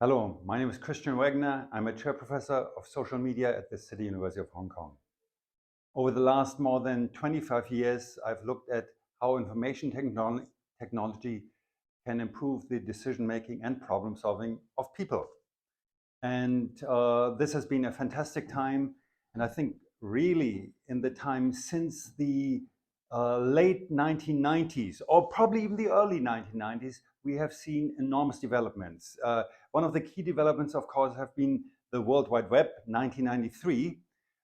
Hello, my name is Wagner. I'm a chair professor of social media at the City University of Hong Kong. Over the last more than 25 years, I've looked at how information technology can improve the decision-making and problem-solving of people. And this has been a fantastic time. And I think really in the time since the late 1990s, or probably even the early 1990s, we have seen enormous developments. One of the key developments, of course, have been the World Wide Web, 1993,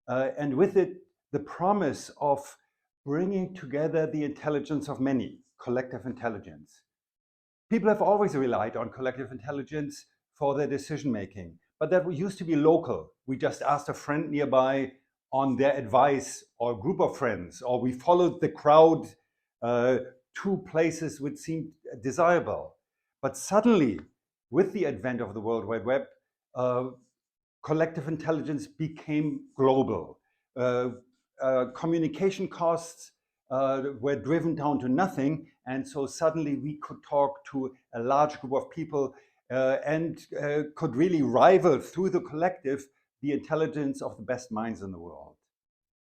and with it, the promise of bringing together the intelligence of many, collective intelligence. People have always relied on collective intelligence for their decision making, but that used to be local. We just asked a friend nearby on their advice, or a group of friends, or we followed the crowd to places which seemed desirable. But suddenly, with the advent of the World Wide Web, collective intelligence became global. Communication costs were driven down to nothing, and so suddenly we could talk to a large group of people and could really rival through the collective the intelligence of the best minds in the world.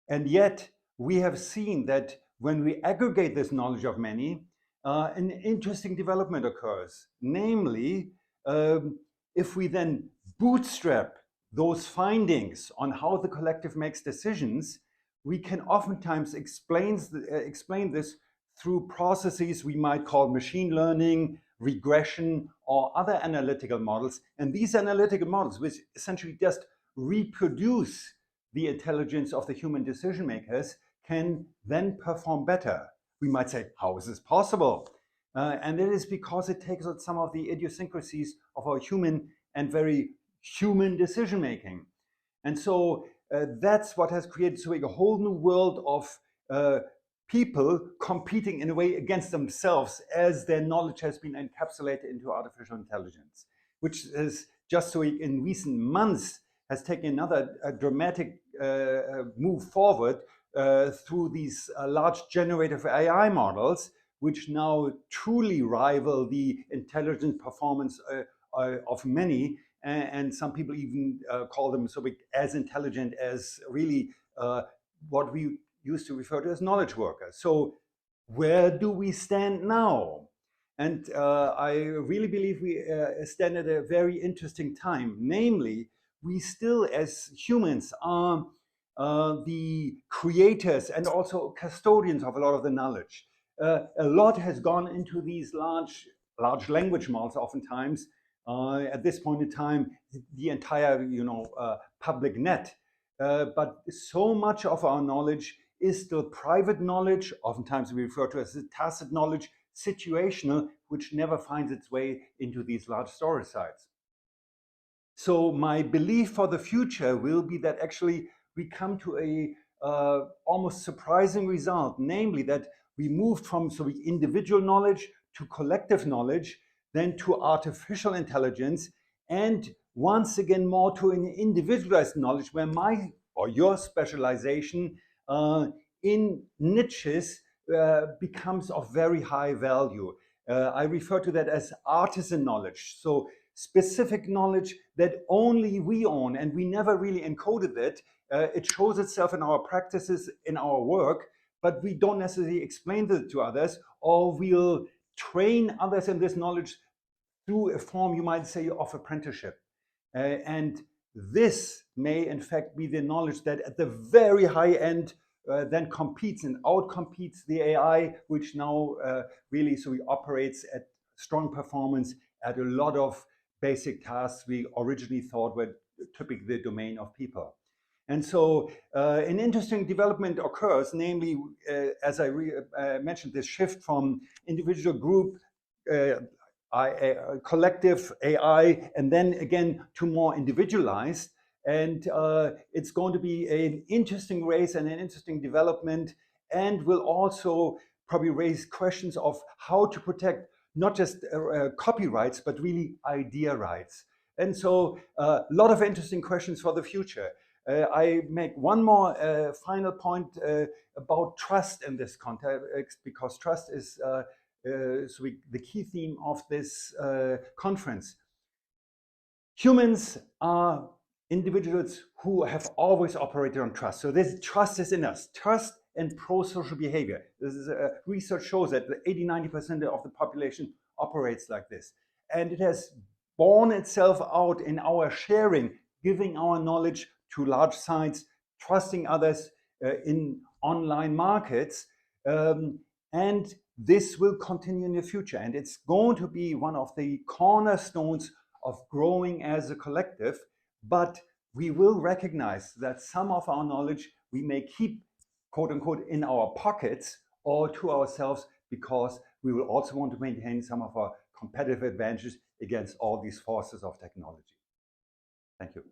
And yet we have seen that when we aggregate this knowledge of many, an interesting development occurs. Namely, if we then bootstrap those findings on how the collective makes decisions, we can oftentimes explain this through processes we might call machine learning, regression, or other analytical models. And these analytical models, which essentially just reproduce the intelligence of the human decision makers, can then perform better. We might say, how is this possible? And it is because it takes on some of the idiosyncrasies of our human and very human decision making. And so that's what has created a whole new world of people competing in a way against themselves as their knowledge has been encapsulated into artificial intelligence, which is just so in recent months has taken another dramatic move forward through these large generative AI models, which now truly rival the intelligence performance of many. And some people even call them as intelligent as really what we used to refer to as knowledge workers. So where do we stand now? And I really believe we stand at a very interesting time. Namely, we still, as humans, are the creators and also custodians of a lot of the knowledge. A lot has gone into these large language models. Oftentimes, at this point in time, the entire public net. But so much of our knowledge is still private knowledge. Oftentimes, we refer to as tacit knowledge, situational, which never finds its way into these large storage sites. So my belief for the future will be that actually we come to a almost surprising result, namely that we moved from individual knowledge to collective knowledge, then to artificial intelligence, and once again more to an individualized knowledge where my or your specialization in niches becomes of very high value. I refer to that as artisan knowledge. So specific knowledge that only we own, and we never really encoded it. It shows itself in our practices, in our work, but we don't necessarily explain it to others, or we'll train others in this knowledge through a form, you might say, of apprenticeship. And this may, in fact, be the knowledge that at the very high end then competes and outcompetes the AI, which now really operates at strong performance at a lot of basic tasks we originally thought were typically the domain of people. And so an interesting development occurs, namely, as I mentioned, this shift from individual group, collective AI, and then again to more individualized. And it's going to be an interesting race and an interesting development, and will also probably raise questions of how to protect not just copyrights, but really idea rights. And so a lot of interesting questions for the future. I make one more final point about trust in this context, because trust is the key theme of this conference. Humans are individuals who have always operated on trust. So this trust is in us. Trust and pro-social behavior. This is research shows that 80–90% of the population operates like this. And it has borne itself out in our sharing, giving our knowledge to large sites, trusting others in online markets. And this will continue in the future. And it's going to be one of the cornerstones of growing as a collective. But we will recognize that some of our knowledge we may keep, quote unquote, in our pockets or to ourselves, because we will also want to maintain some of our competitive advantages against all these forces of technology. Thank you.